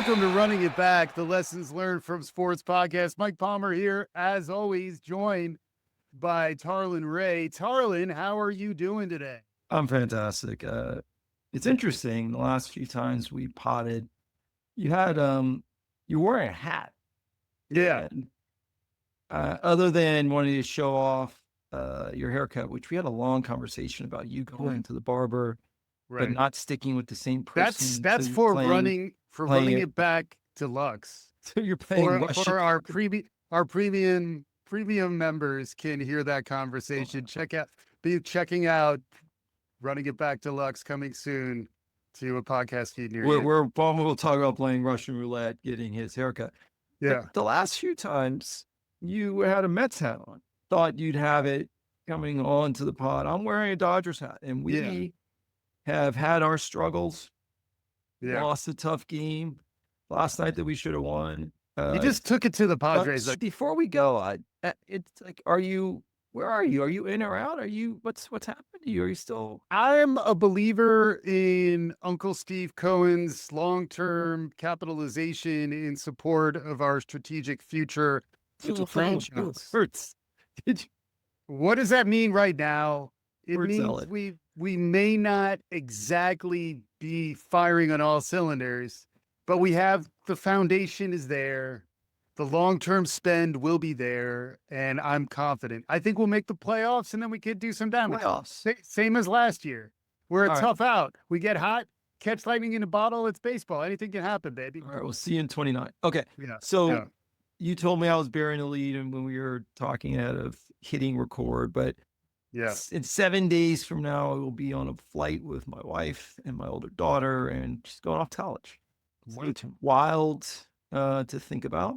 Welcome to Running It Back, the Lessons Learned from Sports podcast. Mike Palmer here, as always, joined by Tarlin Ray. Tarlin, how are you doing today? I'm fantastic. It's interesting. The last few times we potted, you had you're wearing a hat. Yeah. And, other than wanting to show off your haircut, which we had a long conversation about you going to the barber, but not sticking with the same person. That's so for playing, running it back deluxe. So you're playing For our premium members can hear that conversation. Be checking out Running It Back Deluxe coming soon to a podcast feed near you. We'll talk about playing Russian roulette, getting his haircut. Yeah. But the last few times you had a Mets hat on. Thought you'd have it coming on to the pod. I'm wearing a Dodgers hat, and we have had our struggles. Yeah. Lost a tough game last night that we should have won. You just took it to the Padres. Before we go, it's like, where are you? Are you in or out? What's happened to you? Are you still? I'm a believer in Uncle Steve Cohen's long-term capitalization in support of our strategic future. What does that mean right now? It means we may not exactly be firing on all cylinders, but we have the foundation is there. The long-term spend will be there, and I'm confident. I think we'll make the playoffs, and then we could do some damage. Same as last year. We're a tough out. We get hot, catch lightning in a bottle. It's baseball. Anything can happen, baby. All right, we'll see you in 29. Okay. Yeah. So you told me I was bearing the lead, and when we were talking ahead of hitting record, but in 7 days from now, I will be on a flight with my wife and my older daughter, and she's going off to college. It's wild to think about.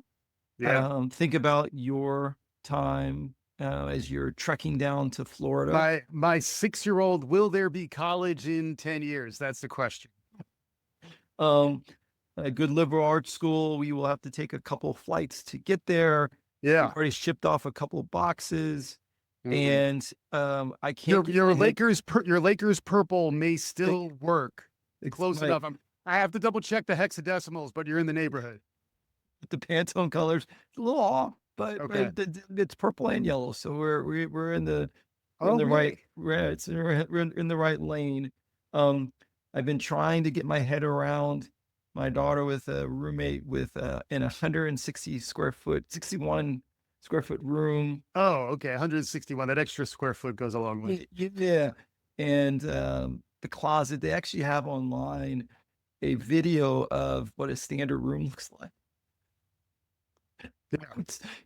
Yeah. Think about your time as you're trekking down to Florida. My 6-year-old, will there be college in 10 years? That's the question. A good liberal arts school. We will have to take a couple of flights to get there. Yeah. We've already shipped off a couple of boxes. And I can't. Your Lakers purple may still work. Close enough. I have to double check the hexadecimals, but you're in the neighborhood. The Pantone colors, a little off, but it's purple and yellow, so we're in the right. It's we're in the right lane. I've been trying to get my head around my daughter with a roommate with in 160 square foot, 61 square foot room. Oh, okay, 161. That extra square foot goes a long way. Yeah, and the closet. They actually have online a video of what a standard room looks like.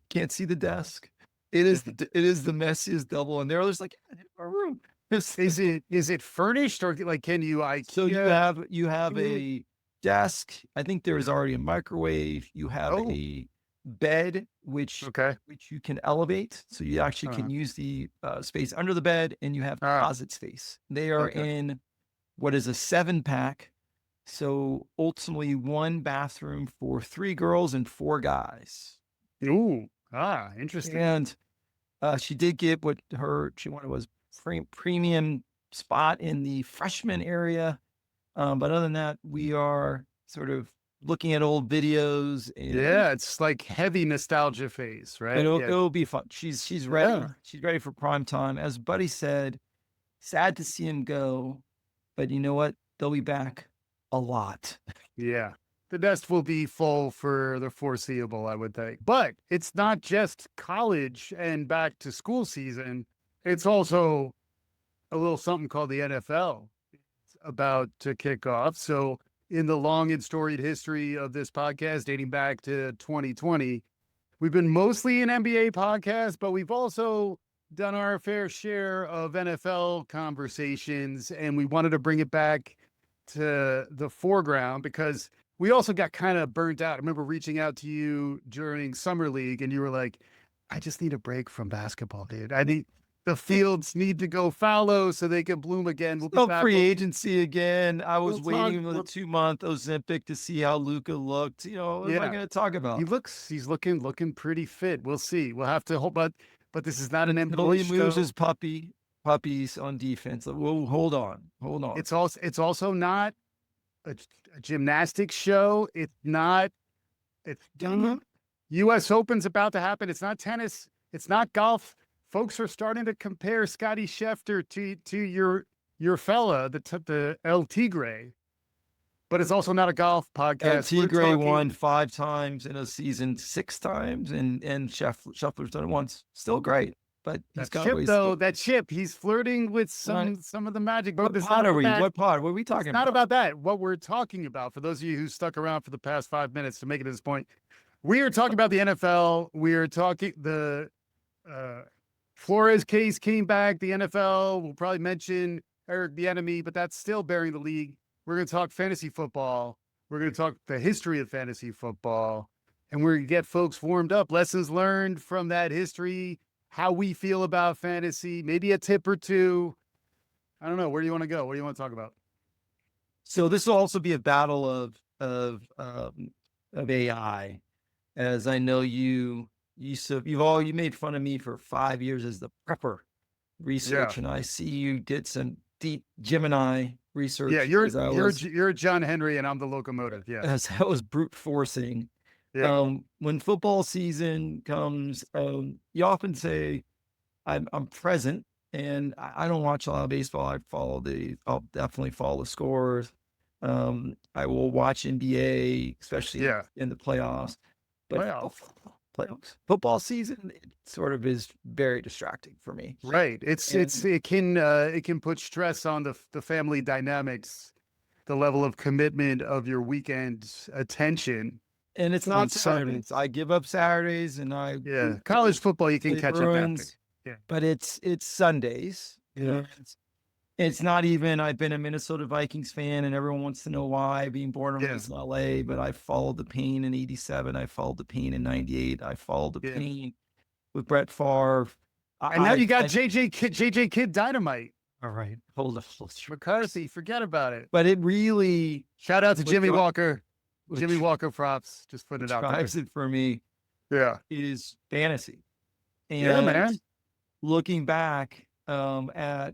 Can't see the desk. It is the messiest double, and they're just like, our room. Is it furnished, or like can you? So you have a desk. I think there is already a microwave. You have a bed, which you can elevate, so you actually can use the space under the bed, and you have closet space. They are in what is a 7-pack. So ultimately, 1 bathroom for 3 girls and 4 guys. Ooh, interesting. And she did get what she wanted was premium spot in the freshman area. But other than that, we are sort of looking at old videos. And it's like heavy nostalgia phase, right? It'll be fun. She's ready. Yeah. She's ready for prime time. As Buddy said, sad to see him go, but you know what? They'll be back a lot. Yeah. The nest will be full for the foreseeable, I would think. But it's not just college and back to school season. It's also a little something called the NFL. It's about to kick off. So in the long and storied history of this podcast, dating back to 2020, we've been mostly an NBA podcast, but we've also done our fair share of NFL conversations, and we wanted to bring it back to the foreground because we also got kind of burnt out. I remember reaching out to you during Summer League, and you were like, I just need a break from basketball, dude. The fields need to go fallow so they can bloom again. We'll be back free agency again. I was waiting for the 2-month Ozempic to see how Luka looked. What am I going to talk about? He's looking pretty fit. We'll see. We'll have to hold, but this is not an NBA show. He moves his puppies on defense. We'll hold on. It's also not a gymnastics show. It's not. It's U.S. Open's about to happen. It's not tennis. It's not golf. Folks are starting to compare Scotty Schefter to your fella, the El Tigre. But it's also not a golf podcast. El Tigre won 5 times in a season, 6 times, and Scheffler's done it once. Still great. But he's got that chip, he's flirting with some of the magic. But what pod are we? What pod? What are we talking about? Not about that. What we're talking about, for those of you who stuck around for the past 5 minutes to make it to this point, we are talking about the NFL. We are talking the Flores case came back. The NFL. We'll probably mention Eric Bieniemy, but that's still bearing the league. We're going to talk fantasy football. We're going to talk the history of fantasy football, and we're going to get folks warmed up. Lessons learned from that history. How we feel about fantasy, maybe a tip or two. I don't know. Where do you want to go? What do you want to talk about? So this will also be a battle of AI, as I know you made fun of me for 5 years as the prepper research, and I see you did some deep Gemini research. Yeah, you're John Henry, and I'm the locomotive. Yeah, as I was brute forcing. Yeah. When football season comes, you often say, I'm present, and I don't watch a lot of baseball. I'll definitely follow the scores. I will watch NBA, especially in the playoffs. But playoffs, football season, it sort of is very distracting for me. Right. It can put stress on the family dynamics, the level of commitment of your weekend attention. And it's not Saturdays. I give up Saturdays, and college football you can catch up after. Yeah, but it's Sundays. Yeah, it's not even. I've been a Minnesota Vikings fan, and everyone wants to know why. Being born and raised in LA, but I followed the pain in '87. I followed the pain in '98. I followed the pain with Brett Favre. And now you got JJ Kidd Dynamite. All right, hold on. McCarthy, forget about it. But it really. Shout out to Jimmy Walker. Jimmy Walker props, just put it out there. Drives it for me. Yeah. Is fantasy. And yeah, man. Looking back at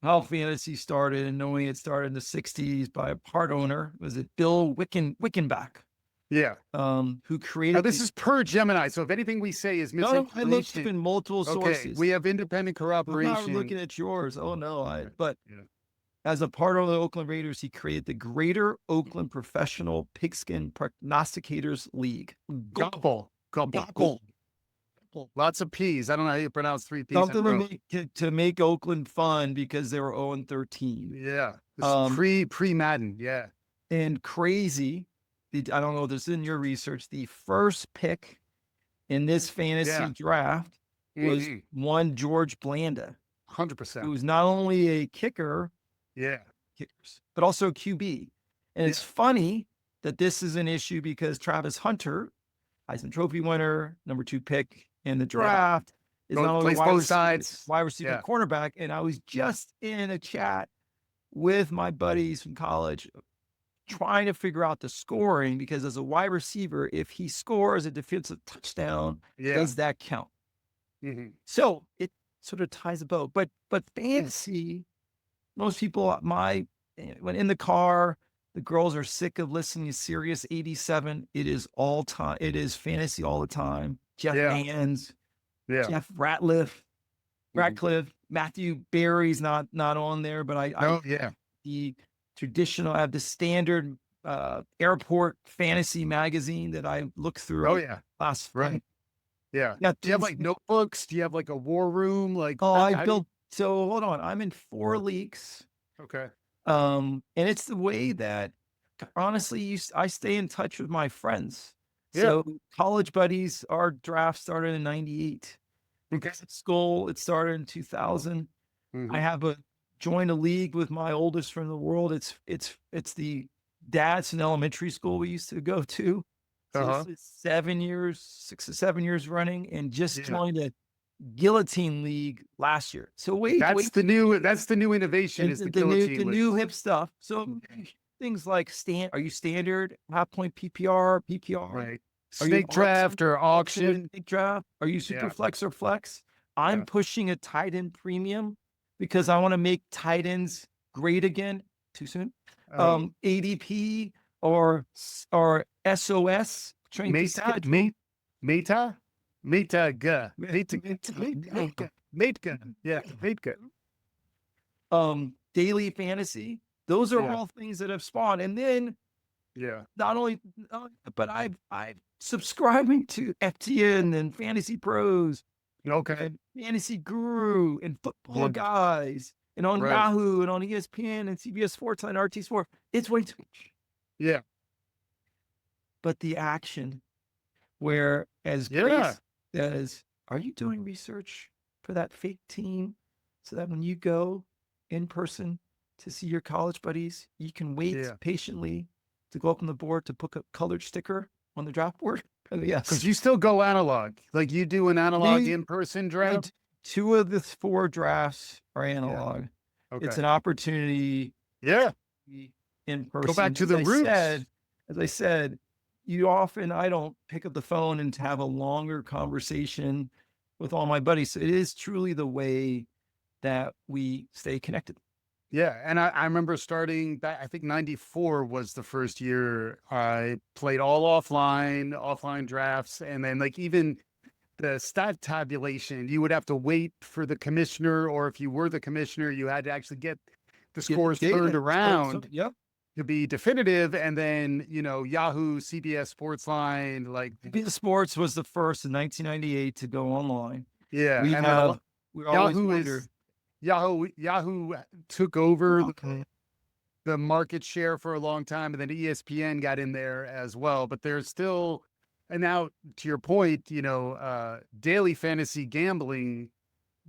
how fantasy started, and knowing it started in the 60s by a part owner, was it Bill Wickenbach? Yeah. Who created. Now, this is per Gemini, so if anything we say is missing. No, I looked in multiple sources. We have independent corroboration. I'm not looking at yours. Oh, no. As a part of the Oakland Raiders, he created the Greater Oakland Professional Pigskin Prognosticators League. Couple. Lots of P's. I don't know how you pronounce 3 P's. Something to make Oakland fun because they were 0-13. Yeah. Pre-Madden. Yeah. And crazy. I don't know if this is in your research. The first pick in this fantasy draft was one George Blanda. 100%. Who was not only a kicker. Yeah. Kickers, but also QB. And it's funny that this is an issue because Travis Hunter, Heisman Trophy winner, number 2 pick in the draft, is not only wide receiver cornerback. And I was just in a chat with my buddies from college trying to figure out the scoring, because as a wide receiver, if he scores a defensive touchdown, does that count? Mm-hmm. So it sort of ties a bow. But fantasy, most people, when in the car, the girls are sick of listening to Sirius 87. It is all time. It is fantasy all the time. Jeff Hands, Jeff Ratcliffe, Matthew Berry's not on there, but the traditional. I have the standard airport fantasy magazine that I looked through. Last spring. Yeah. Now, do you have like notebooks? Do you have like a war room? Like, I built. So hold on, I'm in 4 leagues. Okay. And it's the way that, honestly, I stay in touch with my friends. Yeah. So college buddies, our draft started in '98. Okay. School, it started in 2000. Mm-hmm. I joined a league with my oldest friend in the world. It's the dad's in elementary school we used to go to. So it's 6 or 7 years running, and just joined a Guillotine League last year. So that's the new innovation, is the Guillotine League. The new hip stuff. So things like are you standard, half point PPR, right? Snake draft or auction? Snake draft. Are you super flex or flex? I'm pushing a tight end premium because I want to make tight ends great again. too soon. Oh. ADP or SOS. Meta, yeah, Daily fantasy. Those are yeah, all things that have spawned. And then yeah. not only, but I'm subscribing to FTN and Fantasy Pros, Okay, and Fantasy Guru and Football yeah, Guys, and on right, Yahoo and on ESPN and CBS Sports and RT Sport. It's way too much. yeah, But the action, where as yeah, Grace says, are you doing research for that fake team so that when you go in person to see your college buddies, you can wait yeah. patiently to go up on the board to put a colored sticker on the draft board? Yes. Because you still go analog, like you do an analog in-person draft. 2 of the 4 drafts are analog. Yeah. Okay. It's an opportunity. Yeah. In person. Go back to the roots. As I said, I don't pick up the phone and have a longer conversation with all my buddies. So it is truly the way that we stay connected. Yeah. And I remember starting back, I think 94 was the first year I played all offline drafts. And then like even the stat tabulation, you would have to wait for the commissioner, or if you were the commissioner, you had to actually get the scores turned around to be definitive. And then, Yahoo, CBS Sportsline, like CBS Sports was the first in 1998 to go online. Yeah. Yahoo took over the market share for a long time, and then ESPN got in there as well. But there's still, and now to your point, daily fantasy gambling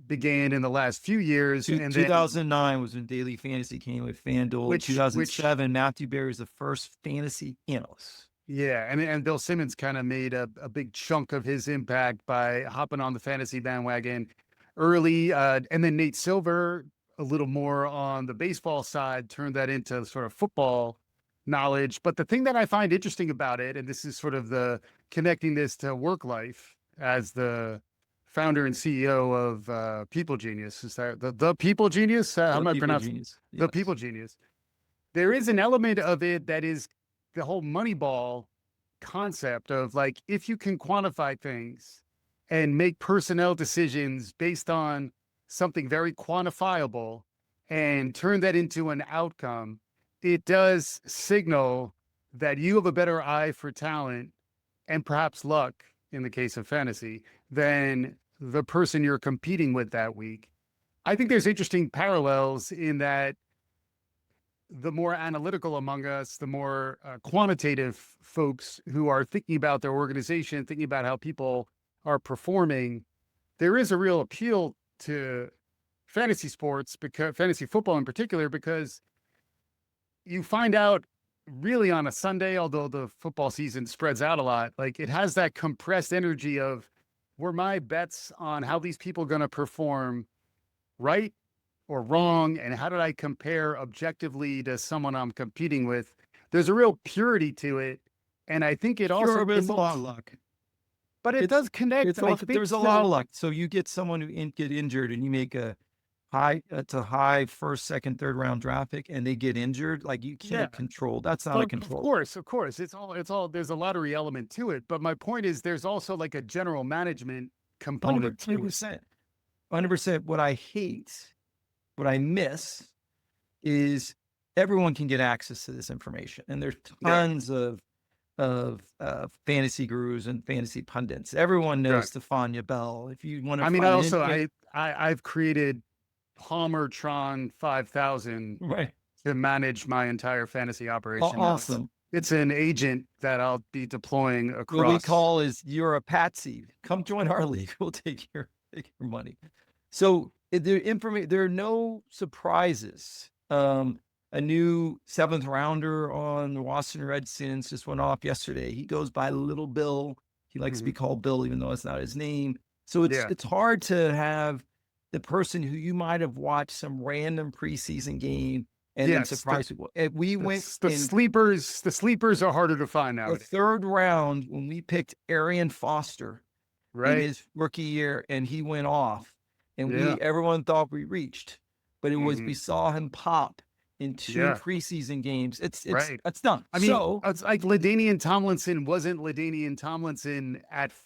began in the last few years. And 2009 was when daily fantasy came with FanDuel. 2007, Matthew Berry was the first fantasy analyst. Yeah, and Bill Simmons kind of made a big chunk of his impact by hopping on the fantasy bandwagon early, and then Nate Silver, a little more on the baseball side, turned that into sort of football knowledge. But the thing that I find interesting about it, and this is sort of the connecting this to work life as the founder and CEO of People Genius, is that the People Genius? How am I pronouncing it? The People Genius. There is an element of it that is the whole Moneyball concept of like, if you can quantify things and make personnel decisions based on something very quantifiable and turn that into an outcome, it does signal that you have a better eye for talent and perhaps luck in the case of fantasy than the person you're competing with that week. I think there's interesting parallels in that the more analytical among us, the more quantitative folks who are thinking about their organization, thinking about how people are performing, there is a real appeal to fantasy sports, because fantasy football in particular, because you find out really on a Sunday, although the football season spreads out a lot, like it has that compressed energy of, were my bets on how these people are going to perform right or wrong, and how did I compare objectively to someone I'm competing with? There's a real purity to it, and I think it also it's a lot of luck. But it does connect. There's a lot of luck. So you get someone who get injured, and you make a high first, second, third round draft pick, and they get injured. Like you can't control. That's not a control. Of course. It's all. There's a lottery element to it. But my point is, there's also like a general management component. 100%. 100%. What I miss is everyone can get access to this information, and there's tons of fantasy gurus and fantasy pundits. Everyone knows Stephania Bell. If you want to, I've created Palmertron 5000 to manage my entire fantasy operation. Awesome. It's an agent that I'll be deploying across. What we call is, you're a patsy. Come join our league. We'll take your money. So there are no surprises. A new 7th rounder on the Washington Redskins just went off yesterday. He goes by Little Bill. He likes to be called Bill, even though it's not his name. So it's hard to have the person who you might have watched some random preseason game and then surprise people. The sleepers are harder to find now. The 3rd round, when we picked Arian Foster in his rookie year, and he went off, and everyone thought we reached, but it was we saw him pop, in 2 preseason games. It's done. I mean, it's like LaDainian Tomlinson wasn't LaDainian Tomlinson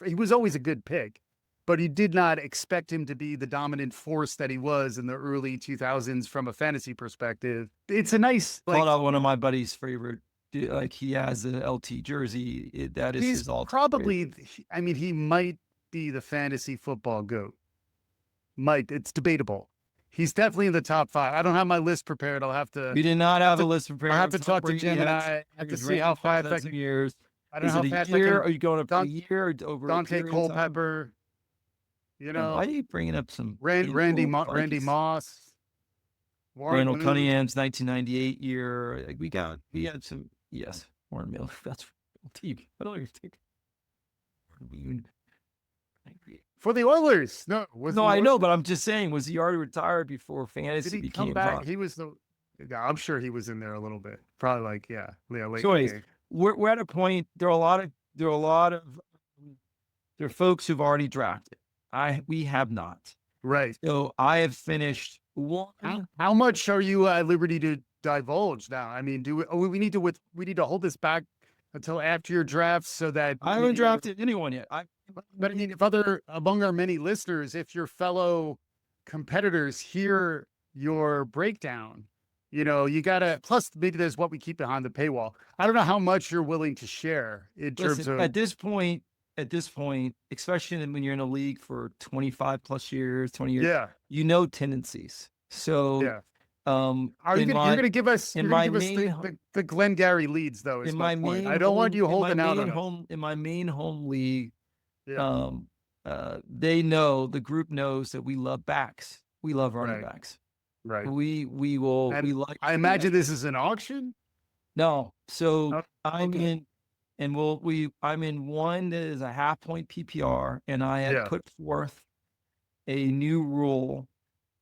he was always a good pick, but you did not expect him to be the dominant force that he was in the early 2000s from a fantasy perspective. It's a nice, called out one of my buddy's favorite. Like he has an LT jersey. That is his all probably. I mean, he might be the fantasy football GOAT. It's debatable. He's definitely in the top 5. I don't have my list prepared. I'll have to. We did not have a list prepared. I have to talk to Jim and I have to see how fast I can. Years. I don't know how fast I can. Are you going up a year or over? Dante Culpepper. You know, why are you bringing up some Randy Moss? Randall Cunningham's 1998 year. Like we had some. Yes, Warren Miller. That's team. I don't even think. For the Oilers, I know, but I'm just saying, was he already retired before fantasy Did he became come back? Pop? He was I'm sure he was in there a little bit. Probably like late. So anyways, we're at a point. There are folks who've already drafted. We have not. Right. So I have finished one. How much are you at liberty to divulge now? I mean, we need to hold this back until after your draft so that I haven't drafted anyone yet. But I mean, if among our many listeners, if your fellow competitors hear your breakdown, you gotta, plus maybe there's what we keep behind the paywall. I don't know how much you're willing to share in terms of at this point, especially when you're in a league for 25 plus years, 20 years, tendencies. So you're going to give us the Glengarry leads though? Is my point. I don't want you holding out on in my main home league. They know, the group knows that we love backs. We love running backs. Right. I imagine this is an auction. No. So I'm in one that is a half point PPR, and I have put forth a new rule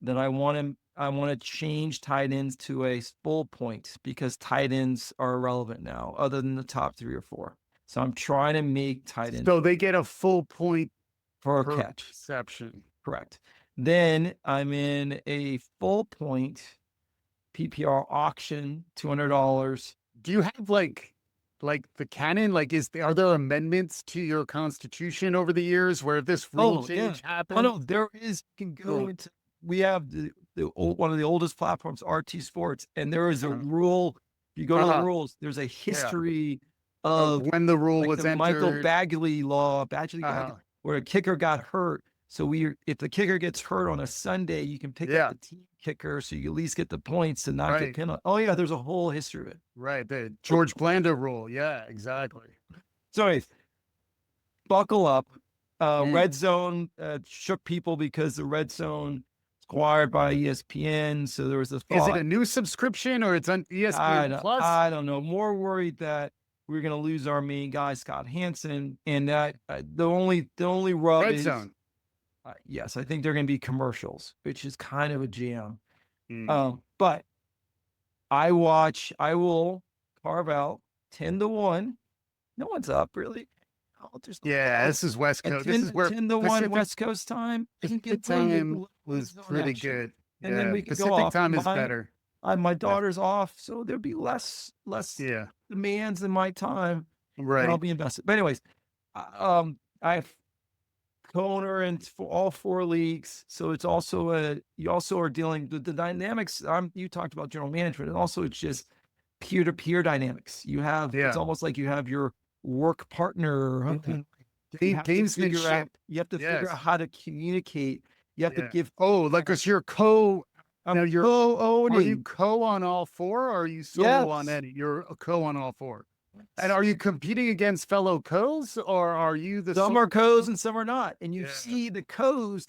that I want to change tight ends to a full point because tight ends are irrelevant now, other than the top 3 or 4. So I'm trying to make tight ends. So they get a full point for a catch. Reception. Correct. Then I'm in a full point PPR auction, $200. Do you have like the canon? Like, are there amendments to your constitution over the years where this rule change happened? Oh no, there is. You can go into. We have one of the oldest platforms, RT Sports, and there is a rule. You go to the rules. There's a history of when the rule was entered. Michael Bagley law, where a kicker got hurt. So if the kicker gets hurt on a Sunday, you can pick up the team kicker, so you at least get the points to not get penalized. Oh yeah, there's a whole history of it. Right, the George Blanda rule. Yeah, exactly. So buckle up. Red Zone shook people because the Red Zone acquired by ESPN. So there was this thought. Is it a new subscription or it's on ESPN Plus? I don't know. More worried that we're going to lose our main guy, Scott Hansen, and that the only rub Red is Zone. Yes, I think they're going to be commercials, which is kind of a jam. But I will carve out 10-1. No one's up really. This is West Coast. This is where 10-1 West Coast time. Pacific time was pretty good. And then we can Pacific go off. time is better. My daughter's off, so there'll be less demands than my time. Right. I'll be invested. But anyways, I have co-owner in all 4 leagues, so it's also you also are dealing with the dynamics. You talked about general management, and also it's just peer-to-peer dynamics. You have it's almost like you have your work partner. You have to figure out how to communicate. You have to give. Oh, like because you're co. Now you're co-owning. Are you co on all 4, or are you solo on any? You're a co on all 4. And are you competing against fellow co's, or are you some are co's and some are not? And you see the co's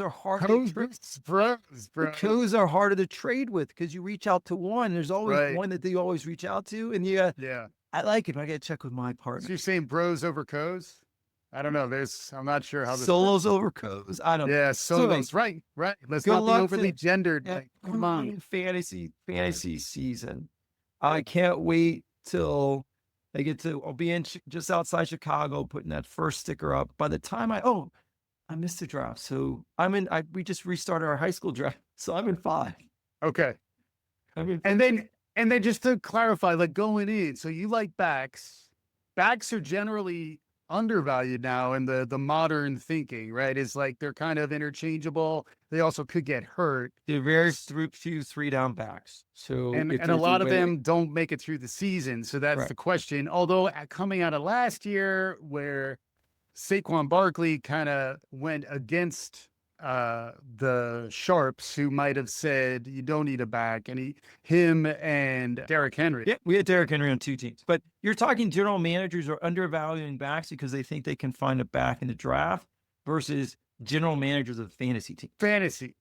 are harder. The co's are harder to trade with because you reach out to one. There's always one that you always reach out to, and I like it. I got to check with my partner. So you're saying bros over co's? I don't know. I'm not sure how this solos over co's. I don't know. Yeah, solos. So, right. Let's not be overly gendered. Come on. Fantasy season. I can't wait till I'll be in just outside Chicago putting that first sticker up. By the time I missed the draft. So we just restarted our high school draft. So I'm in 5. Okay. I mean, and then just to clarify, like going in, so you like backs. Backs are generally undervalued now in the modern thinking, right? It's like they're kind of interchangeable. They also could get hurt. they're very few 3-down backs. So And if a there's lot of way, them don't make it through the season. So that's right. the question. Although coming out of last year where Saquon Barkley kind of went against the Sharps, who might have said you don't need a back, and him and Derrick Henry. Yeah, we had Derrick Henry on 2 teams. But you're talking general managers are undervaluing backs because they think they can find a back in the draft versus general managers of fantasy teams. Fantasy.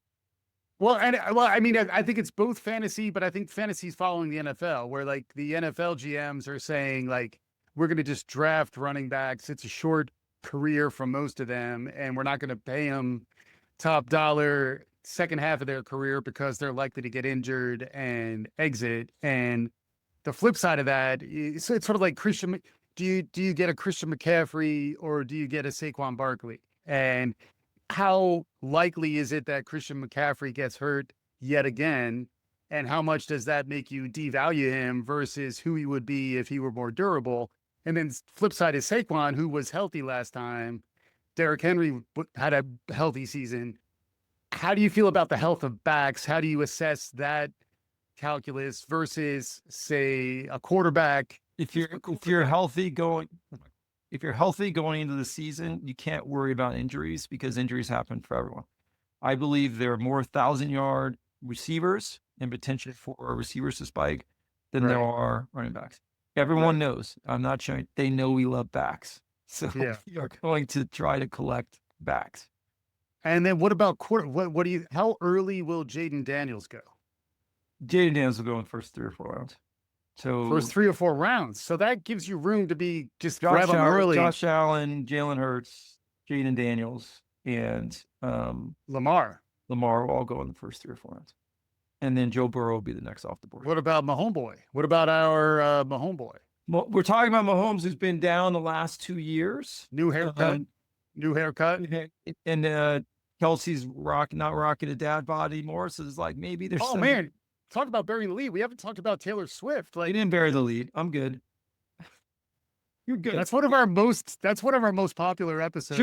Well, I mean, I think it's both fantasy, but I think fantasy is following the NFL, where like the NFL GMs are saying like, we're going to just draft running backs. It's a short career for most of them, and we're not going to pay them top dollar second half of their career because they're likely to get injured and exit. And the flip side of that, it's sort of like Christian. Do you get a Christian McCaffrey or do you get a Saquon Barkley? And how likely is it that Christian McCaffrey gets hurt yet again? And how much does that make you devalue him versus who he would be if he were more durable? And then flip side is Saquon, who was healthy last time. Derrick Henry had a healthy season. How do you feel about the health of backs? How do you assess that calculus versus, say, a quarterback? If you're healthy going into the season, you can't worry about injuries because injuries happen for everyone. I believe there are more 1,000-yard receivers and potential for receivers to spike than there are running backs. Everyone knows. I'm not showing. They know we love backs. So we are going to try to collect backs. And then what about how early will Jaden Daniels go? Jaden Daniels will go in the first 3 or 4 rounds. So first 3 or 4 rounds. So that gives you room to be just grab them early. Josh Allen, Jalen Hurts, Jaden Daniels, and Lamar will all go in the first 3 or 4 rounds. And then Joe Burrow will be the next off the board. What about Mahomes boy? What about our Mahomes boy? We're talking about Mahomes, who's been down the last 2 years. New haircut. And Kelsey's not rocking a dad bod anymore. So it's like maybe there's man. Talk about burying the lead. We haven't talked about Taylor Swift. Like, he didn't bury the lead. I'm good. You're good. That's one of our most popular episodes.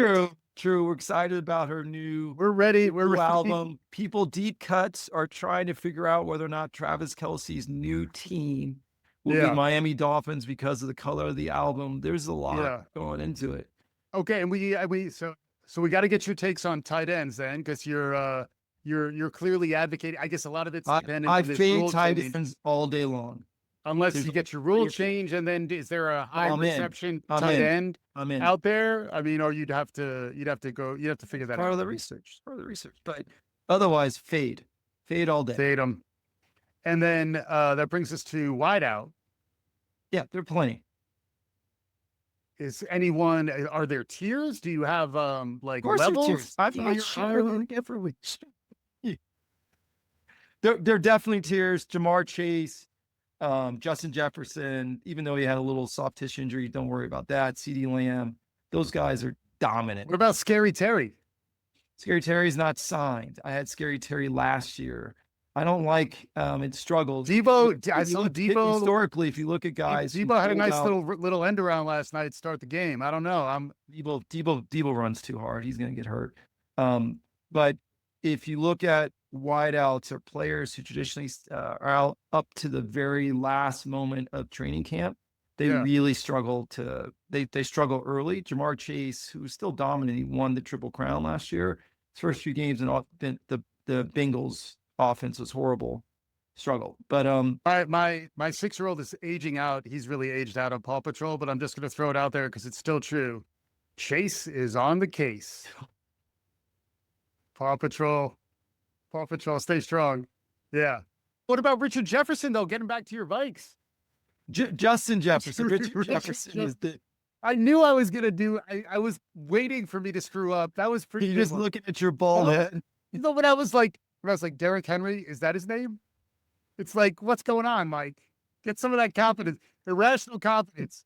True. We're excited about her new. We're ready. We're ready. Album. People deep cuts are trying to figure out whether or not Travis Kelce's new team will be Miami Dolphins because of the color of the album. There's a lot going into it. Okay, and so we got to get your takes on tight ends then, because you're clearly advocating. I guess a lot of it's dependent. I fade tight ends all day long, unless you get your rule change. And then is there a high reception tight end out there? I mean, or you'd have to figure that out. Part of the research. But otherwise, fade all day. Fade them. And then that brings us to wideout. Yeah, there are plenty. Are there tiers? Do you have like levels? I'm not sure. There are definitely tiers. Jamar Chase, Justin Jefferson, even though he had a little soft tissue injury, don't worry about that. CeeDee Lamb, those guys are dominant. What about Scary Terry? Scary Terry's not signed. I had Scary Terry last year. I don't like it struggles. Debo, I saw Debo historically. If you look at guys, Debo had a nice little end around last night to start the game. I don't know. Debo runs too hard. He's going to get hurt. But if you look at wideouts or players who traditionally are out up to the very last moment of training camp, they really struggle they struggle early. Jamar Chase, who's still dominant, he won the Triple Crown last year. His first few games and the Bengals offense was horrible. Struggle. But my 6-year-old is aging out. He's really aged out of Paw Patrol, but I'm just going to throw it out there because it's still true. Chase is on the case. Paw Patrol, stay strong. Yeah. What about Richard Jefferson though? Getting back to your Vikes. Justin Jefferson. Richard Jefferson is the. I knew I was gonna do. I was waiting for me to screw up. That was pretty. You're just looking at your bald head. You know, when I was like, Derrick Henry, is that his name? It's like, what's going on, Mike? Get some of that confidence, irrational confidence.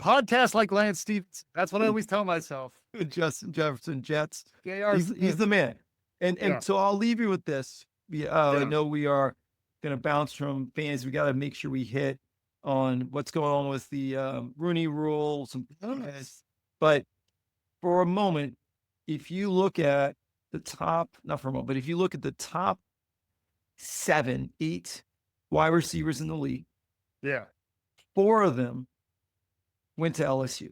Podcast like Lance Stevens. That's what I always tell myself. Justin Jefferson, Jets. He's the man. And so I'll leave you with this. I know we are going to bounce from fans. We got to make sure we hit on what's going on with the Rooney rule. But for a moment, if you look at the top, not for a moment, but if you look at the top 7, 8 wide receivers in the league, 4 of them went to LSU.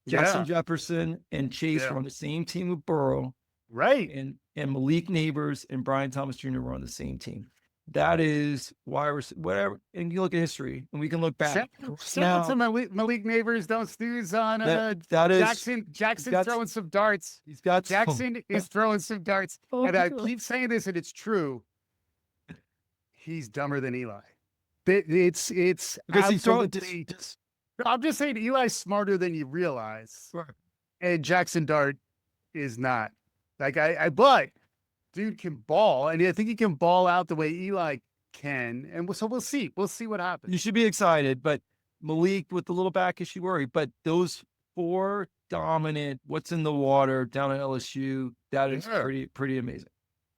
Justin Jefferson and Chase were on the same team with Burrow. Right. And Malik Neighbors and Brian Thomas Jr. were on the same team. That is why we're whatever. And you look at history, and we can look back. Shout out to Malik Neighbors. Don't snooze on Jackson throwing some darts. Jackson is throwing some darts. And I keep saying this, and it's true. He's dumber than Eli. It's because he's throwing. I'm just saying Eli's smarter than you realize. Right. And Jackson Dart is not. But dude can ball, and I think he can ball out the way Eli can. And so we'll see. We'll see what happens. You should be excited, but Malik with the little back issue worry. But those 4 dominant, what's in the water down at LSU, that is pretty amazing.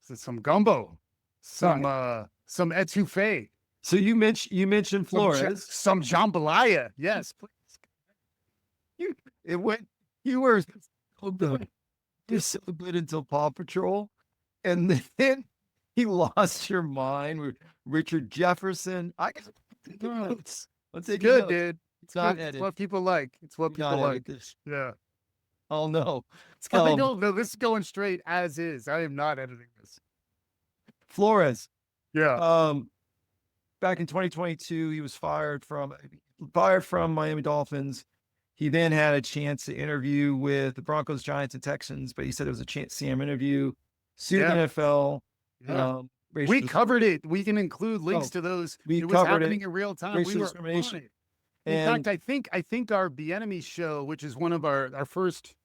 So some gumbo, some etouffee. So you mentioned Flores, some jambalaya. Yes, please. You were so good until Paw Patrol, and then he lost your mind with Richard Jefferson. Let's take good, dude. It's not good. It's what people like. It's what people like. Yeah. Oh no. No, this is going straight as is. I am not editing this. Flores. Yeah. Back in 2022, he was fired from Miami Dolphins. He then had a chance to interview with the Broncos, Giants, and Texans, but he said it was a chance to see him interview. Sued the NFL. Yeah. We covered it. We can include links to those. It was happening in real time. We were on it. In fact, I think our Bieniemy show, which is one of our first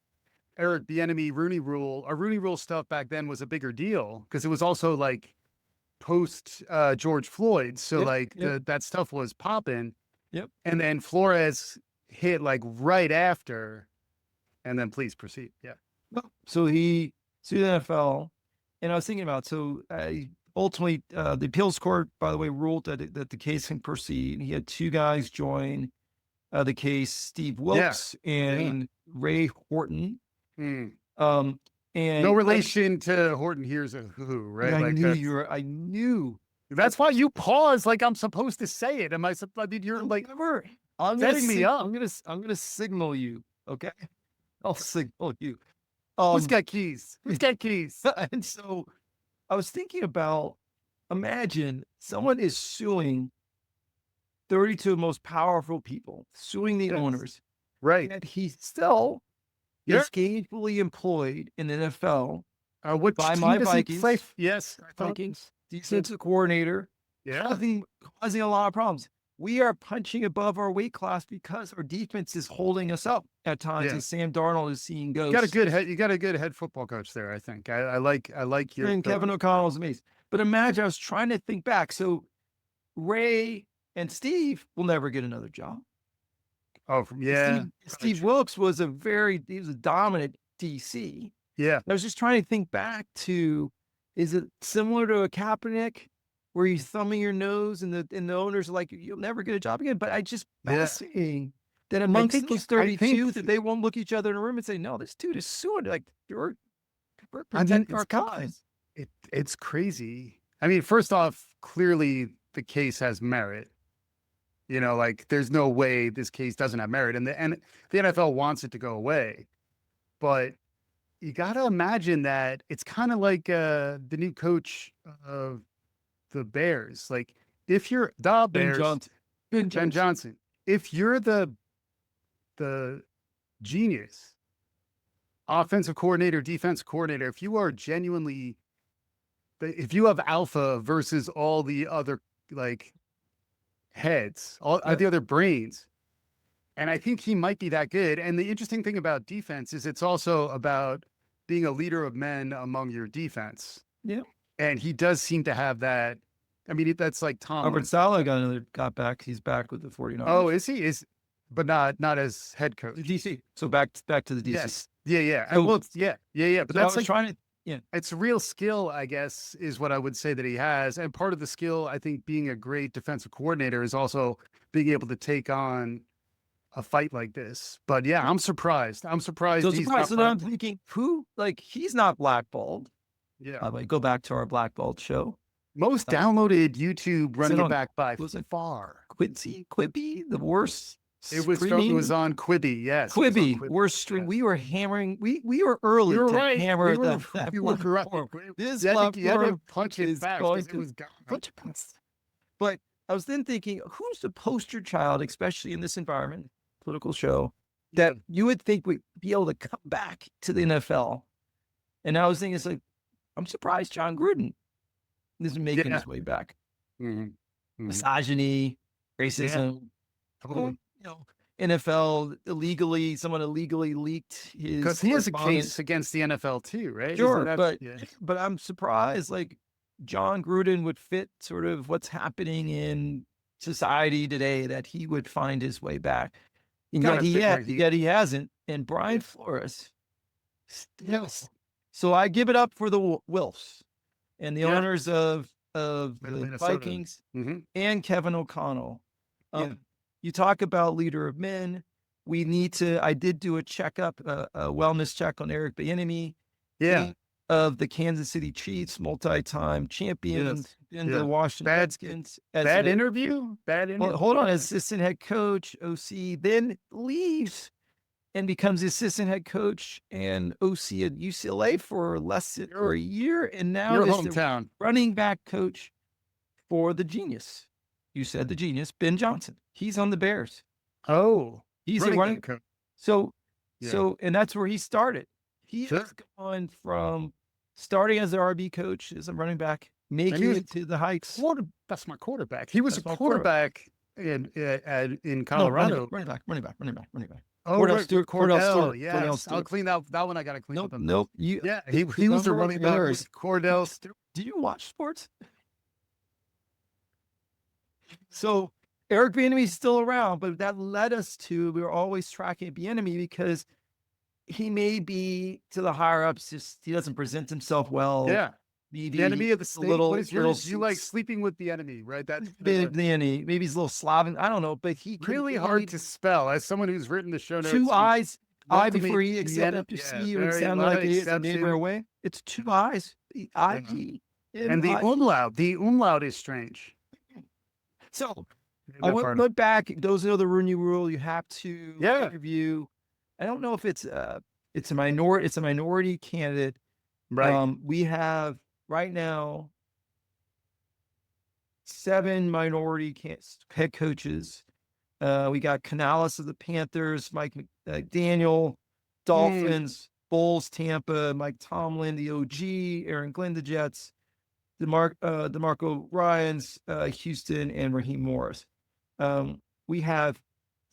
Eric Bieniemy Rooney Rule, our Rooney Rule stuff back then was a bigger deal because it was also like post George Floyd. So that stuff was popping. Yep. And then Flores hit like right after, and then please proceed. Yeah. So he sued the NFL, and I was thinking about, ultimately the appeals court, by the way, ruled that the case can proceed. He had 2 guys join the case, Steve Wilkes and Ray Horton. And no relation to Horton Hears a Who, right? I knew. That's why you pause like I'm supposed to say it. You're like setting me up. I'm gonna signal you. Okay. I'll signal you. Who's got keys? Who's got keys? And so I was thinking about, imagine someone is suing 32 of the most powerful people, suing the owners. Right. And he still is gainfully employed in the NFL. Which by my Vikings. Yes. Vikings. Defensive coordinator. Yeah. Causing a lot of problems. We are punching above our weight class because our defense is holding us up at times, and Sam Darnold is seeing ghosts. You got a good head football coach there, I think. I like your. And Kevin O'Connell's amazing. But imagine, I was trying to think back. So Ray and Steve will never get another job. Oh, yeah. Steve Wilkes was he was a dominant DC. Yeah. I was just trying to think back to, is it similar to a Kaepernick where you're thumbing your nose and the owners are like, you'll never get a job again? But I just fascinating that amongst those 32 that they won't look each other in a room and say, no, this dude is suing. Like, we're protecting our cause. It's crazy. I mean, first off, clearly the case has merit. You know, like there's no way this case doesn't have merit, and the NFL wants it to go away. But you got to imagine that it's kind of like the new coach of the Bears. Like if you're the Bears, Ben Johnson, if you're the genius offensive coordinator, defense coordinator, if you are genuinely, if you have alpha versus all the other like heads, all the other brains, and I think he might be that good. And the interesting thing about defense is it's also about being a leader of men among your defense. Yeah. And he does seem to have that. I mean, that's like Tom. Robert Saleh got back. He's back with the 49ers. Oh, is he? But not as head coach. The DC. So back to the DC. Yes. Yeah. So, But that's like trying to. It's real skill, I guess, is what I would say that he has. And part of the skill, I think, being a great defensive coordinator is also being able to take on a fight like this. But yeah, I'm surprised. I'm surprised. So surprised. So I'm thinking, he's not blackballed. Yeah. Go back to our blackballed show. Most downloaded YouTube running back by far. Quibi, the worst. It was on Quibi, yes. Quibi, worst stream. We were hammering. We were early to hammer that. You were right. This you had to punch it back because it was gone. But I was then thinking, who's the poster child, especially in this environment, political show, that you would think would be able to come back to the NFL? And I was thinking, it's like, I'm surprised John Gruden isn't making his way back. Misogyny, racism, NFL someone illegally leaked his. Because he has a case against the NFL too, right? Sure, but I'm surprised, like, John Gruden would fit sort of what's happening in society today, that he would find his way back. And yet he hasn't. And Brian Flores, yes. So I give it up for the Wilfs and the owners of the Vikings and Kevin O'Connell. You talk about leader of men. I did do a checkup, a wellness check on Eric Bieniemy. Of the Kansas City Chiefs, multi-time champions, in the Washington Redskins. Bad interview? Well, hold on. Assistant head coach, OC, then leaves and becomes the assistant head coach and OC at UCLA for less than a year. And now is the running back coach for the genius. You said the genius, Ben Johnson. He's on the Bears. Oh. He's a running coach. So, and that's where he started. He has gone from starting as an RB coach, as a running back, making it to the heights. That's my quarterback. He was a quarterback in Colorado. Running back. Oh, Cordell. Yes. I'll clean that one. I got to clean up. Nope. He was the running back. Cordell Stewart. Do you watch sports? So Eric Bieniemy's still around, but that led us to, we were always tracking Bieniemy because he may be to the higher ups, just he doesn't present himself well. Yeah. The enemy of the state. What is yours? You like sleeping with the enemy, right? That's the enemy. Maybe he's a little Slavic. I don't know, but he really hard to spell. As someone who's written the show notes, two eyes, I before he except up to see you and sound like it's a neighbor away. It's two eyes. The I-E. And the umlaut. The umlaut is strange. So I went back. Those are the Rooney rule. You have to interview. I don't know if it's a minority candidate. Right. We have right now 7 minority head coaches. We got Canales of the Panthers, Mike McDaniel, Dolphins, Bulls, Tampa, Mike Tomlin, the OG, Aaron Glenn, the Jets, DeMarco Ryans, Houston, and Raheem Morris. We have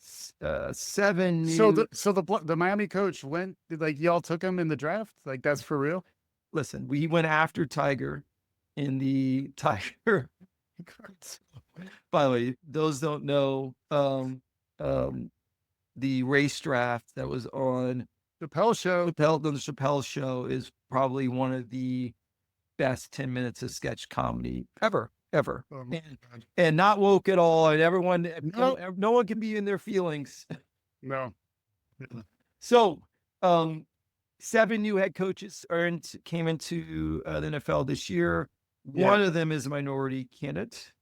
7 new... So the Miami coach went, like, y'all took him in the draft? Like, that's for real? Listen, we went after Tiger in the Tiger. By the way, those don't know, the race draft that was on Chappelle Show. The Chappelle Show is probably one of the best 10 minutes of sketch comedy ever. Oh, and not woke at all. And everyone, no one can be in their feelings. No. So, 7 new head coaches came into the NFL this year. One of them is a minority candidate,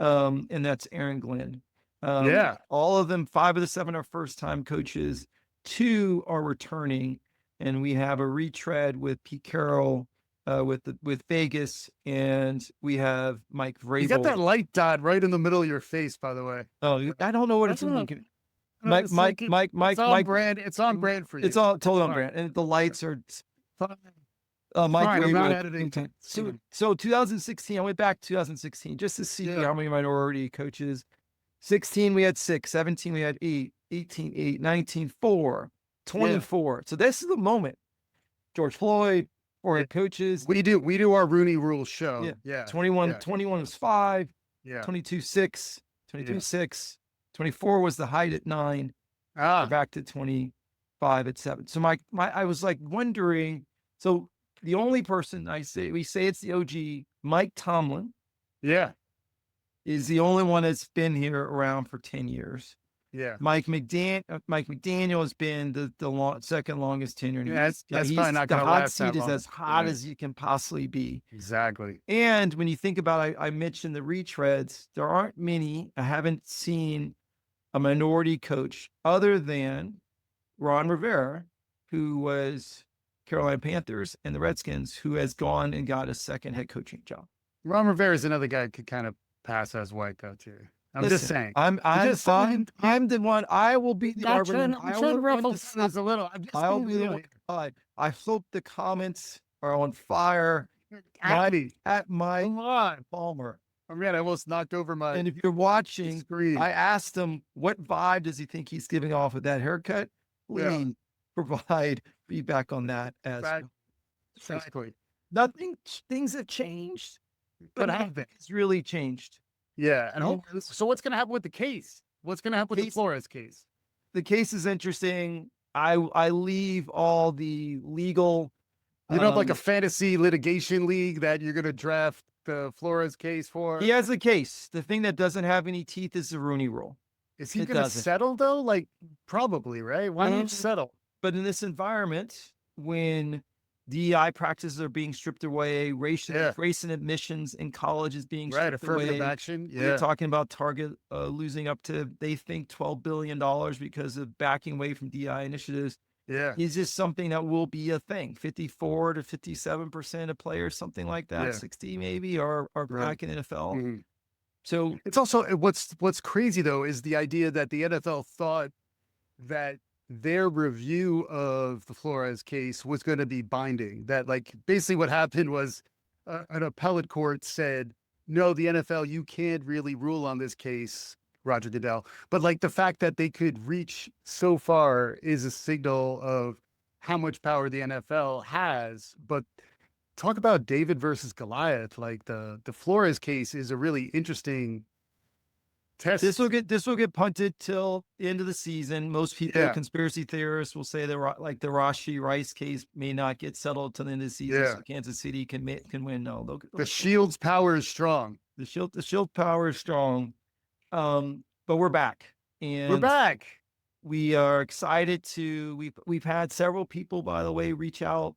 and that's Aaron Glenn. All of them, 5 of the 7 are first-time coaches. 2 are returning, and we have a retread with Pete Carroll, with Vegas, and we have Mike Vrabel. You got that light dot right in the middle of your face, by the way. Oh, I don't know what it's like. Mike. It's on brand. It's on brand for you. It's all totally on brand, and the lights are. Mike, I'm not editing. So 2016, I went back to 2016 just to see how many minority coaches. 16, we had 6. 17, we had 8. 18, 8. 19, 4. 24. So this is the moment. George Floyd, 4 head coaches. We do our Rooney Rule show. 21 was 5. 22, 6. 22, 6. 24 was the height at 9. We're back to 25 at 7. So I was like wondering, so the only person we say it's the OG, Mike Tomlin. Yeah. Is the only one that's been here around for 10 years. Yeah. Mike McDaniel has been the second longest tenure. Yeah, that's probably not going to last that long. The hot seat is as hot as you can possibly be. Exactly. And when you think about, I mentioned the retreads, there aren't many. I haven't seen a minority coach other than Ron Rivera, who was Carolina Panthers and the Redskins, who has gone and got a second head coaching job. Ron Rivera is another guy who could kind of pass as white though too. I'm just saying. I'm the one. I will be the arbiter. I'm trying to ruffle this a little. I'll be the one. I hope the comments are on fire at my Palmer. Oh man, I almost knocked over my. And if you're watching, screen. I asked him what vibe does he think he's giving off with that haircut. Please provide feedback on that as well. Exactly. Things have changed, but it's really changed. Yeah. And so what's going to happen with the case? What's going to happen with the Flores case? The case is interesting. I leave all the legal. You don't have like a fantasy litigation league that you're going to draft the Flores case for? He has a case. The thing that doesn't have any teeth is the Rooney Rule. Is he going to settle though? Like probably, right? Why don't you settle? But in this environment, when DEI practices are being stripped away, race and admissions in college is being stripped affirmative away. action. Yeah. We're talking about Target losing up to, they think, $12 billion because of backing away from DEI initiatives. Yeah. Is this something that will be a thing? 54 to 57% of players, something like that, 60 maybe, are back in NFL. Mm-hmm. So it's also what's crazy though is the idea that the NFL thought that their review of the Flores case was going to be binding. That like basically what happened was an appellate court said, no, the NFL, you can't really rule on this case, Roger Goodell. But like the fact that they could reach so far is a signal of how much power the NFL has. But talk about David versus Goliath. Like the Flores case is a really interesting test. This will get punted till the end of the season. Most people, conspiracy theorists, will say that like the Rashee Rice case may not get settled till the end of the season. So Kansas City can win. No, the Shield's power is strong. The Shield power is strong. But we're back, and we're back. We are excited we've had several people, by the way, reach out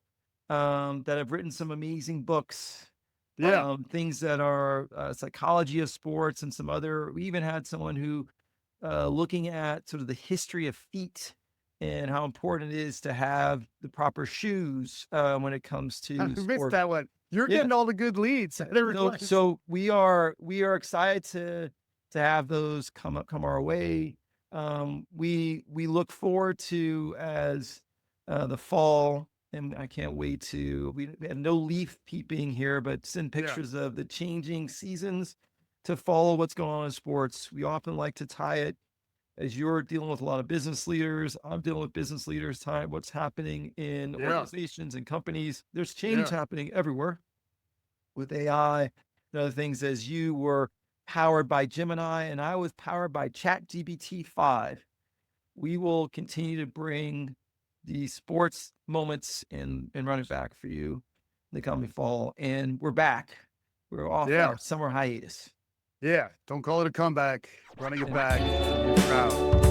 that have written some amazing books. Things that are psychology of sports and some other. We even had someone who looking at sort of the history of feet and how important it is to have the proper shoes when it comes to sport. I missed that one. You're getting all the good leads. So we are excited to have those come our way. We look forward to as the fall. And I can't wait to, we have no leaf peeping here, but send pictures of the changing seasons to follow what's going on in sports. We often like to tie it, as you're dealing with a lot of business leaders, I'm dealing with business leaders, tie what's happening in organizations and companies. There's change happening everywhere with AI and other things. As you were powered by Gemini and I was powered by ChatGPT 5, we will continue to bring the sports moments and run it back for you in the coming fall. And we're back. We're off our summer hiatus. Yeah. Don't call it a comeback. Running it back. You're proud.